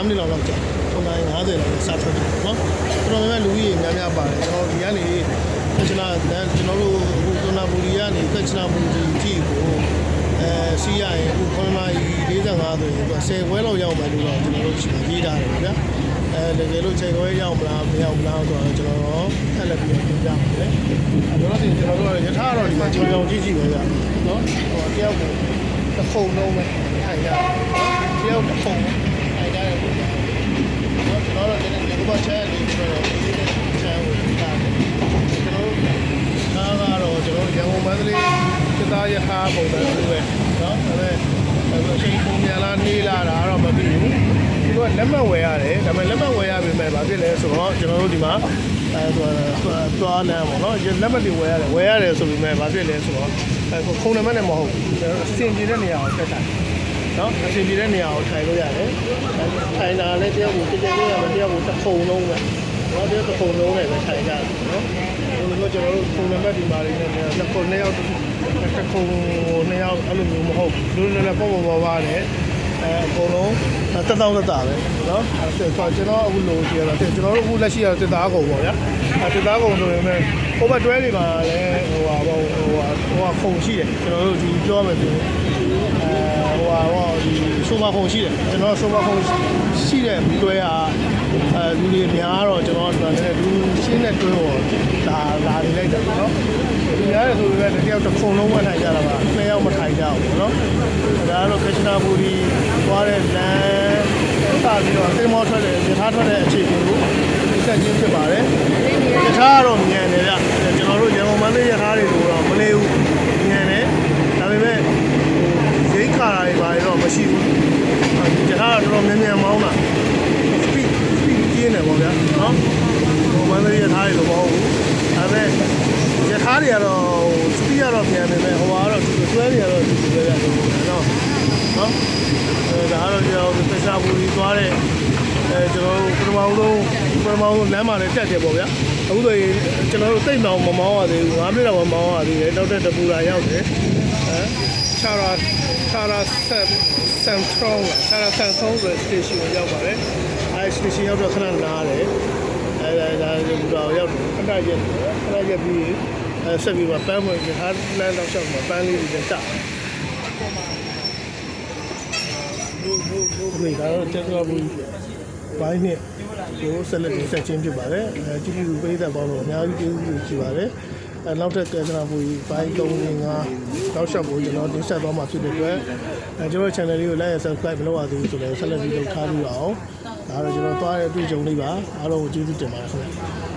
မိနစ်လောက်ကြာ9:50လောက်စထွက်တယ်နော်တော်တော်များများလူကြီးများများပါတယ်ကျွန်တော်ဒီကနေကျွန်တော်တို့အခုကနာဘူရီကနေကချနာဘူရီကြီးကိုစီးရရင်အခု9:45ဆိုရင်သူ10ခွဲလောက်ရောက်မယ်လို့တော့ကျွန်တော်တို့ရေးထားတယ်ဗျာတကယ်လို့ချိန်ခွဲရောက်မလားမရောက်မလားဆိုတော့ကျွန်တော်တို့ထပ်လက်ပြီးပြင်ပြမယ်အဲ့တော့ကျွန်တော်တို့ကရထားတော့ဒီမှာကြောင်ကြောင်ကြီးပဲဗျာနော်ဟိုတယောက်ကိုတစ်ခုံလုံးပဲထိုင်ရတယ်တယောက်တစ်ခုံထိုင်ရတယ်နော်ကျွန်တော်တို့ဒီကဘာချဲလေးဆိုတော့ဒီချမ်းကိုတားတယ်ကျွန်တော်တို့ကတော့ကျွန်တော်ရန်ကုန်မန္တလေးစစ်သားရထားပုံစံမျိုးပဲနော်ဒါပေမဲ့အချိန်ပုံများလားနေလာတာတော့မသိဘူးဒီကလက်မှတ်ဝယ်ရတယ်ဒါပေမဲ့လက်မှတ်ဝယ်ရပြီမဲ့ဘာဖြစ်လဲဆိုတော့ကျွန်တော်တို့ဒီမှာသွားလမ်းပေါ့နော်လက်မှတ်တွေဝယ်ရတယ်ဆိုပေမဲ့ဘာဖြစ်လဲဆိုတော့ခုံနံပါတ်နဲ့မဟုတ်ဘူးအဆင်ပြေတဲ့နေရာကိုတက်တာနော်အဆင်ပြေတဲ့နေရာကိုထိုင်လို့ရတယ်ထိုင်တာလည်းတယောက်ကိုကြည့်လို့ရတယ်တယောက်ကိုတစ်ခုံလုံးပဲနော်တယောက်တစ်ခုံလုံးနဲ့ပဲထိုင်ကြတယ်နော်ဒီလိုကျွန်တော်တို့ခုံနံပါတ်ဒီမှာလေးနဲ့နှစ်ခုနှစ်ယောက်တစ်ခုနှစ်ယောက်အဲ့လိုမျိုးမဟုတ်ဘူးလူလည်းပေါ့နဲ့အကုန်လုံးတက်တော့တက်တာပဲနော်အဲ့ဆိုကျွန်တော်အခုလိုကြည့်ရတာကျွန်တော်တို့အခုလက်ရှိရတက်သားကုန်ပေါ့ဗျာတက်သားကုန်ဆိုရင်လည်းဟိုဘက်တွဲတွေမှာလည်းဟိုခုံရှိတယ်ကျွန်တော်တို့ဒီပြောမယ်ဆိုရင်ဒီဆိုပါခုံရှိတယ်ကျွန်တော်ဆိုပါခုံရှိတဲ့တွဲကလူတွေများတော့ကျွန်တော်တို့လည်းလူရှင်းတဲ့တွဲကိုလာနေလိုက်တယ်နော်ဒီများဆိုရင်လည်းတယောက်တစ်ခုံလုံးဝထိုင်ကြတာပါနှစ်ယောက်မထိုင်ကြဘူးနော်ဒါကတော့ကချနာဘူရီသွားတဲ့လမ်းတာပြီးတော့စေမောထွက်တယ်ရထားထွက်တဲ့အခြေအနေကိုဆက်ချင်းဖြစ်ပါတယ်ရထားကတော့မြန်တယ်ဗျကျွန်တော်တို့ရန်ကုန်မန္တလေးရထားတွေကိုတော့မလေးဘူးမြန်တယ်ဒါပေမဲ့ဈေးခါတွေဘာတွေတော့မရှိဘူးရထားကတော့မြန်မောင်းတာ speed ကြီးနေပေါ့ဗျာနော်မန္တလေးရထားတွေတော့မဟုတ်ဘူးဒါပေမဲ့ရထားတွေကတော့ speed ကတော့မြန်နေတယ်ဟိုကတော့တွဲတွေကတော့ဒီလိုပဲဗျနော်ဒါကတော့ကျွန်တော်တခြားဘူရီသွားတဲ့ကျွန်တော်တို့ပထမဆုံးလမ်းမှာလည်းတက်တယ်ပေါ့ဗျာအခုဆိုရင်ကျွန်တော်တို့စိတ်မောင်းမမောင်းရသေးဘူး9မိနစ်တော့မမောင်းရသေးတယ်နောက်တဲ့တပူလာရောက်တယ်ချာရာဆန်ထရောင်းဆို station ကိုရောက်ပါတယ်အဲ station ရောက်တော့ခဏနားတယ်ဒါဘူရာရောက်ခဏရက်ပြီးဆက်ပြီးပန်းဝင်ထားလမ်းတော့ရှောက်မှာပန်းလေးတွေတက်ဒီကတော့တက်သွားဘူးဘိုင်းနဲ့ကိုဆက်လက်ဆက်ချင်းဖြစ်ပါတယ်ကြည့်ကြည့်ပေးတဲ့ပေါင်းတော့အများကြီးကျေးဇူးရှိပါတယ်နောက်ထပ်ကဲကနာဘူးဘိုင်း3 5တောက်လျှောက်ကိုကျွန်တော်တင်ဆက်သွားမှာဖြစ်တဲ့အတွက်ကျွန်တော် channel လေးကို like and subscribe မလုပ်ရသေးဘူးဆိုတော့ဆက်လက်ပြီးလုပ်ထားပြီးအောင်ဒါတော့ကျွန်တော်သွားတဲ့အတွေ့အကြုံလေးပါအားလုံးကိုကျေးဇူးတင်ပါတယ်ခင်ဗျ